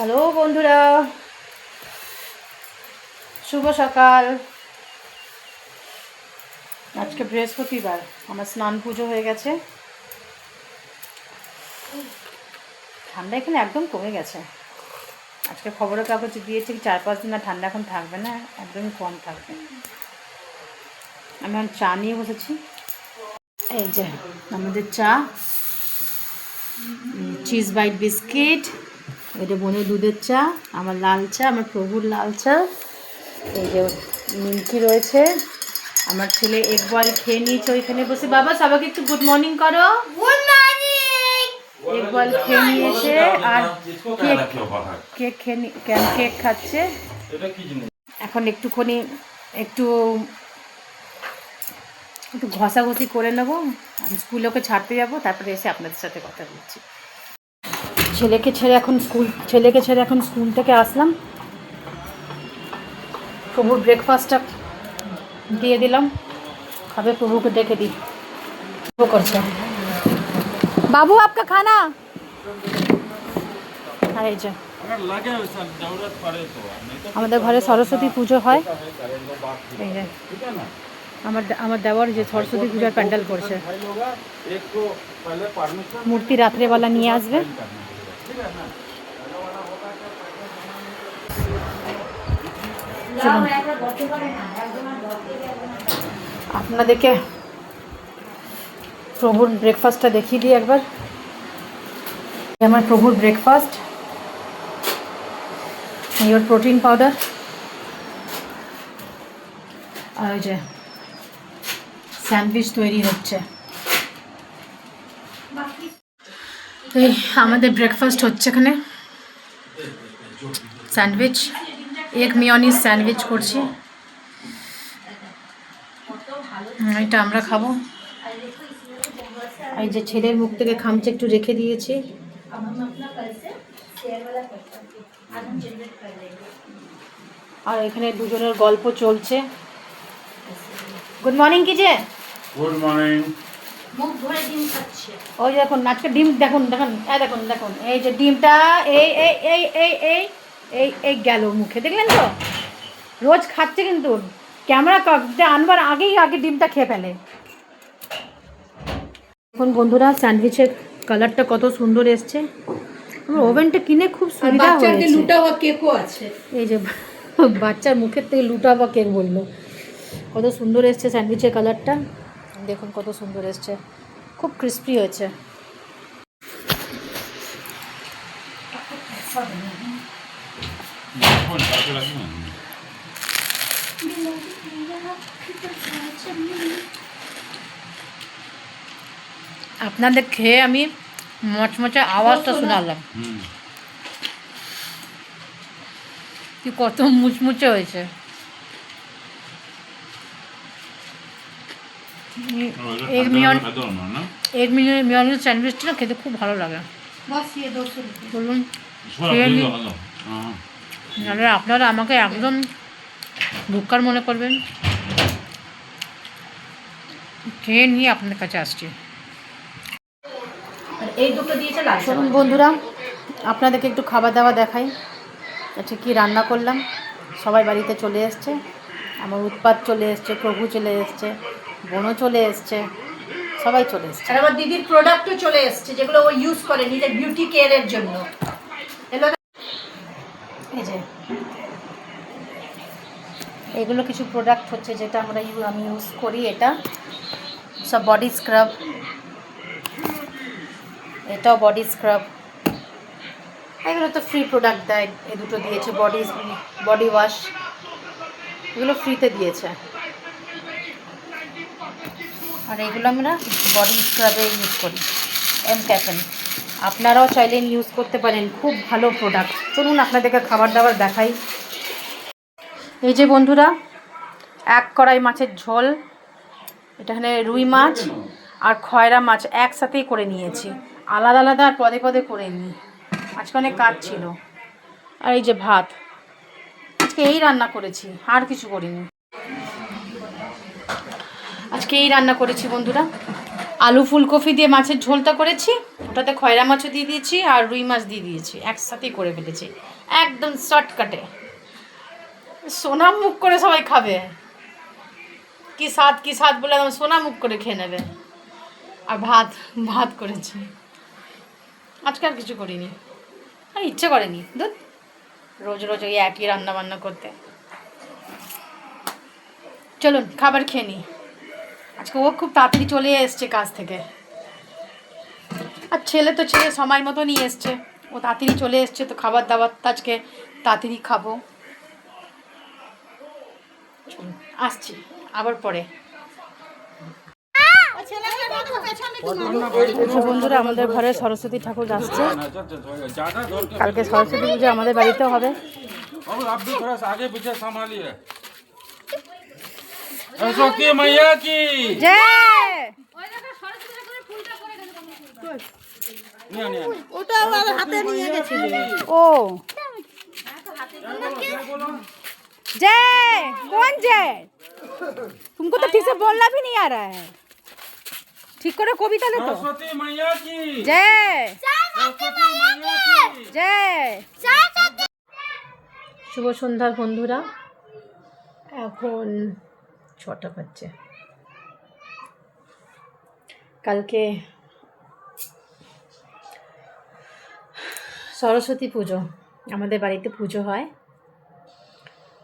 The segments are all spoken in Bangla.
হ্যালো বন্ধুরা, শুভ সকাল। আজকে বৃহস্পতিবার, আমার স্নান পুজো হয়ে গেছে। ঠান্ডা এখানে একদম কমে গেছে। আজকে খবরের কাগজে দিয়েছে 4-5 দিন আর ঠান্ডা এখন থাকবে না, একদমই কম থাকবে। আমি এখন চা নিয়ে বসেছি। এই যে আমাদের চা, চিজ বাইট বিস্কিট, এটা বোনের দুধের চা, আমার লাল চা, আমার প্রভুর লাল চা। এই যে নিমকি রয়েছে। আমার ছেলে এগ বয়েল খেয়ে নিয়েছে ওইখানে বসে। বাবা সবাইকে একটু গুড মর্নিং করো। Good morning. এগ বয়েল খেয়ে নিয়েছে আর কেক কেক খাচ্ছে। এখন একটুখানি একটু ঘষাঘষি করে নেবো, আমি স্কুলে ওকে ছাড়তে যাবো, তারপরে এসে আপনাদের সাথে কথা বলছি। ছেলেকে ছেড়ে এখন স্কুল থেকে আসলাম। প্রভুর ব্রেকফাস্টটা দিয়ে দিলাম, খাবে। প্রভুকে ডেকে দিই, করছে বাবু आपका खाना। আর এই যে আমাদের ঘরে সরস্বতী পুজো হয়। এই যে আমার দেওয়ার যে সরস্বতী পূজার প্যান্ডেল করছে, মূর্তি রাত্রেবেলা নিয়ে আসবে। আপনাদেরকে প্রভুর ব্রেকফাস্টটা দেখিয়ে দিই একবার। আমার প্রভুর ব্রেকফাস্ট, ইয়োর প্রোটিন পাউডার, আর ওই যে স্যান্ডউইচ তৈরি হচ্ছে। এই আমাদের ব্রেকফাস্ট হচ্ছে এখানে, স্যান্ডউইচ, এগ মেয়োনিজ স্যান্ডউইচ করছি। এটা আমরা খাবো। এই যে ছেলের মুখ থেকে খামচে একটু রেখে দিয়েছি। আর এখানে দুজনের গল্প চলছে। গুড মর্নিং কি যে গুড মর্নিং। মুখ ভরে ডিম খাচ্ছে। ওই দেখুন আজকে ডিম দেখুন দেখুন দেখুন দেখুন, এই যে ডিমটা এই এই এই এই এই এই এই গেল মুখে, দেখলেন তো? রোজ খাচ্ছে কিন্তু ক্যামেরা আনবার আগে ডিমটা খেয়ে ফেলে। এখন বন্ধুরা স্যান্ডউইচের কালারটা কত সুন্দর এসছে। আমার ওভেনটা কিনে খুব সুবিধা হয়েছে। লুটাওয়া কেকও আছে। এই যে বাচ্চার মুখের থেকে লুটাবা কেক বললো। কত সুন্দর এসছে স্যান্ডউইচের কালারটা, দেখুন কত সুন্দর এসছে, খুব ক্রিস্পি হয়েছে। আপনাদের খেয়ে আমি মচমচে আওয়াজটা শোনালাম, কি কত মুচমুচে হয়েছে। এগ মেয়োনিজ স্যান্ডউইচটা না খেতে খুব ভালো লাগে। বলুন খেয়ে নিই, নাহলে আপনারা আমাকে একদম বুকার মনে করবেন। খেয়ে নিয়ে আপনাদের কাছে আসছি। এই দুটো দিয়েছে লাল। চলুন বন্ধুরা, আপনাদেরকে একটু খাবার দাবার দেখাই। আচ্ছা কী রান্না করলাম। সবাই বাড়িতে চলে এসছে, আমার উৎপাত চলে এসছে, প্রভু চলে এসছে, বোনও চলে এসছে, সবাই চলে এসছে। আর আমার দিদির প্রোডাক্টও চলে এসছে, যেগুলো ও ইউজ করে নিজের বিউটি কেয়ারের জন্য। এই যে এগুলো কিছু প্রোডাক্ট হচ্ছে যেটা আমি ইউজ করি। এটা সব বডি স্ক্রাব, এটাও বডি স্ক্রাব। এগুলো তো ফ্রি প্রোডাক্ট দেয়, এ দুটো দিয়েছে। বডি ওয়াশ, এগুলো ফ্রিতে দিয়েছে। আর এগুলো আমরা বডি স্ক্রাবে ইউজ করি, এমক্যাফেন। আপনারাও চাইলে ইউজ করতে পারেন, খুব ভালো প্রোডাক্ট। চলুন আপনাদেরকে খাবার দাবার দেখাই। এই যে বন্ধুরা, 1 কড়াই মাছের ঝোল, এখানে রুই মাছ আর খয়রা মাছ একসাথেই করে নিয়েছি, আলাদা আলাদা আর পদে পদে করে নিই। আজকে অনেক কাজ ছিল। আর এই যে ভাত, আজকে এই রান্না করেছি, আর কিছু করিনি। আজকে এই রান্না করেছি বন্ধুরা, আলু ফুলকপি দিয়ে মাছের ঝোলটা করেছি, ওটাতে খয়রা মাছও দিয়ে দিয়েছি আর রুই মাছ দিয়ে দিয়েছি, একসাথেই করে ফেলেছি একদম শর্টকাটে। সোনা মুখ করে সবাই খাবে, কি স্বাদ বলে একদম সোনা মুখ করে খেয়ে নেবে। আর ভাত ভাত করেছি, আজকে আর কিছু করিনি, আর ইচ্ছে করেনি দুধ রোজ রোজ ওই একই রান্না বান্না করতে। চলুন খাবার খেয়ে নিই। আজকে ও খুব তাড়াতাড়ি চলে এসছে কাজ থেকে, আর ছেলে সময় মতো নিয়ে এসছে, ও তাড়াতাড়ি চলে এসছে, তো খাবার দাবার তো আজকে তাড়াতাড়ি খাবো। চলুন আসছি আবার পরে। বন্ধুরা আমাদের ঘরে সরস্বতী ঠাকুর আসছে, কালকে সরস্বতী পুজো আমাদের বাড়িতেও হবে। सरस्वती मैया की ओ जय कौन जय? तुमको तो ठीक से बोलना भी नहीं आ रहा है, ठीक करो कविता ले तो। सरस्वती मैया की जय सरस्वती मैया की जय। শুভ সন্ধ্যার বন্ধুরা, এখন 6টা বাজছে। কালকে সরস্বতী পুজো, আমাদের বাড়িতে পুজো হয়,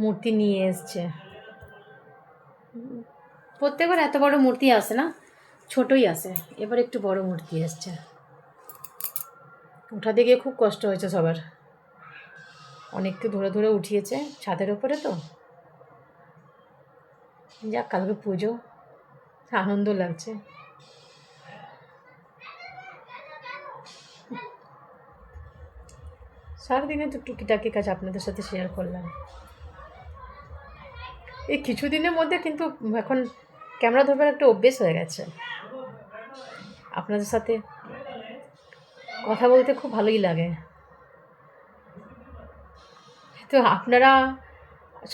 মূর্তি নিয়ে এসছে। প্রত্যেকবার এত বড় মূর্তি আসে না, ছোটই আসে, এবার একটু বড় মূর্তি এসছে। উঠাতে গিয়ে খুব কষ্ট হয়েছে সবার, অনেককে ধরে ধরে উঠিয়েছে ছাদের উপরে, তো যাক কালকে পুজো, আনন্দ লাগছে। সারাদিনে তো টুকিটাকি কাজ আপনাদের সাথে শেয়ার করলাম। এই কিছুদিনের মধ্যে কিন্তু এখন ক্যামেরা ধরবার একটা অভ্যেস হয়ে গেছে, আপনাদের সাথে কথা বলতে খুব ভালোই লাগে। তো আপনারা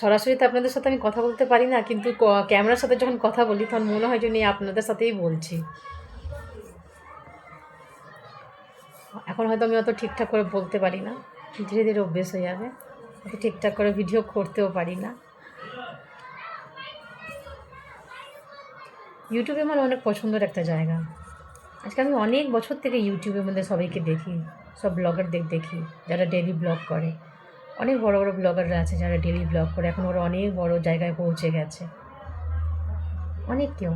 সরাসরি তো আপনাদের সাথে আমি কথা বলতে পারি না, কিন্তু ক্যামেরার সাথে যখন কথা বলি তখন মনে হয় যে আপনাদের সাথেই বলছি। এখন হয়তো আমি অত ঠিকঠাক করে বলতে পারি না, ধীরে ধীরে অভ্যেস হয়ে যাবে, অত ঠিকঠাক করে ভিডিও করতেও পারি না। ইউটিউবে আমার অনেক পছন্দের একটা জায়গা। আজকে আমি অনেক বছর থেকে ইউটিউবের মধ্যে সবাইকে দেখি, সব ব্লগারদের দেখি যারা ডেইলি ব্লগ করে। অনেক বড় বড় ব্লগাররা আছে যারা ডেইলি ব্লগ করে, এখন ওরা অনেক বড় জায়গায় পৌঁছে গেছে। অনেক কেউ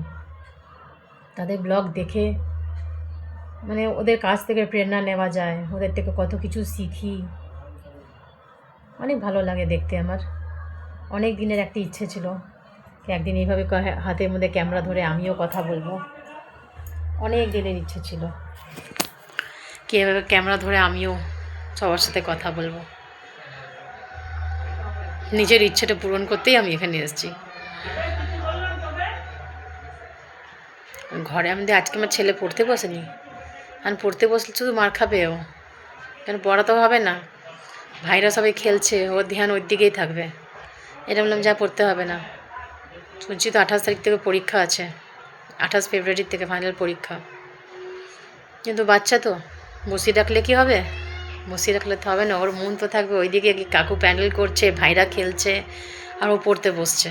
তাদের ব্লগ দেখে মানে ওদের কাছ থেকে প্রেরণা নেওয়া যায়, ওদের থেকে কত কিছু শিখি, অনেক ভালো লাগে দেখতে। আমার অনেক দিনের একটা ইচ্ছে ছিল কি একদিন এইভাবে হাতের মধ্যে ক্যামেরা ধরে আমিও কথা বলবো, অনেক দিনের ইচ্ছে ছিল কি এভাবে ক্যামেরা ধরে আমিও সবার সাথে কথা বলবো। নিজের ইচ্ছেটা পূরণ করতেই আমি এখানে এসেছি। ঘরে আমাদের আজকে আমার ছেলে পড়তে বসেনি, আর পড়তে বসলে শুধু মার খাবে ও, কেন পড়া তো হবে না, ভাইরা সবাই খেলছে, ওর ধ্যান ওর দিকেই থাকবে। এটা বললাম যা পড়তে হবে না, শুনছি তো 28 তারিখ থেকে পরীক্ষা আছে, 28 ফেব্রুয়ারির থেকে ফাইনাল পরীক্ষা। কিন্তু বাচ্চা তো বসিয়ে রাখলে কি হবে, বসিয়ে রাখলে তো হবে না, ওর মন তো থাকবে ওইদিকে, কাকু প্যান্ডেল করছে, ভাইরা খেলছে, আর ও পড়তে বসছে।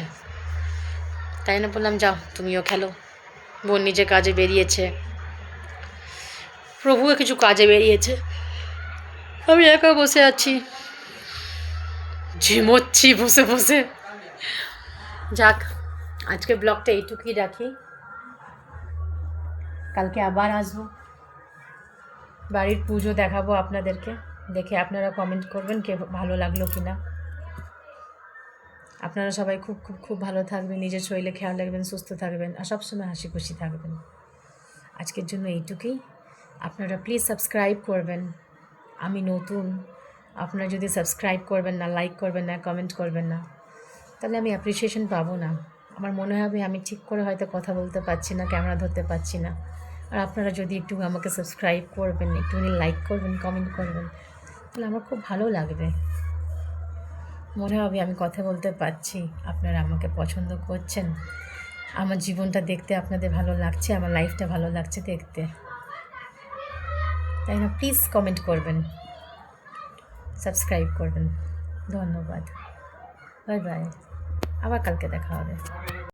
তাই না বললাম যাও তুমিও খেলো, বোন নিজে কাজে বেরিয়েছে, প্রভুও কিছু কাজে বেরিয়েছে, আমি একা বসে আছি, ঝিমোচ্ছি বসে বসে। যাক আজকে ব্লগটা এইটুকুই রাখি, কালকে আবার আসবো, বাড়ির পুজো দেখাবো আপনাদেরকে, দেখে আপনারা কমেন্ট করবেন কে ভালো লাগলো কি না। আপনারা সবাই খুব খুব খুব ভালো থাকবেন, নিজের শরীরে খেয়াল রাখবেন, সুস্থ থাকবেন, আর সবসময় হাসি খুশি থাকবেন। আজকের জন্য এইটুকুই। আপনারা প্লিজ সাবস্ক্রাইব করবেন, আমি নতুন, আপনারা যদি সাবস্ক্রাইব করবেন না, লাইক করবেন না, কমেন্ট করবেন না, তাহলে আমি অ্যাপ্রিসিয়েশন পাবো না। আমার মনে হবে আমি ঠিক করে হয়তো কথা বলতে পারছি না, ক্যামেরা ধরতে পারছি না। আর আপনারা যদি একটু আমাকে সাবস্ক্রাইব করবেন, একটুখানি লাইক করবেন, কমেন্ট করবেন, তাহলে আমার খুব ভালো লাগবে, মনে হবে আমি কথা বলতে পারছি, আপনারা আমাকে পছন্দ করছেন, আমার জীবনটা দেখতে আপনাদের ভালো লাগছে, আমার লাইফটা ভালো লাগছে দেখতে। তাই না? প্লিজ কমেন্ট করবেন, সাবস্ক্রাইব করবেন। ধন্যবাদ, বাই বাই, আবার কালকে দেখা হবে।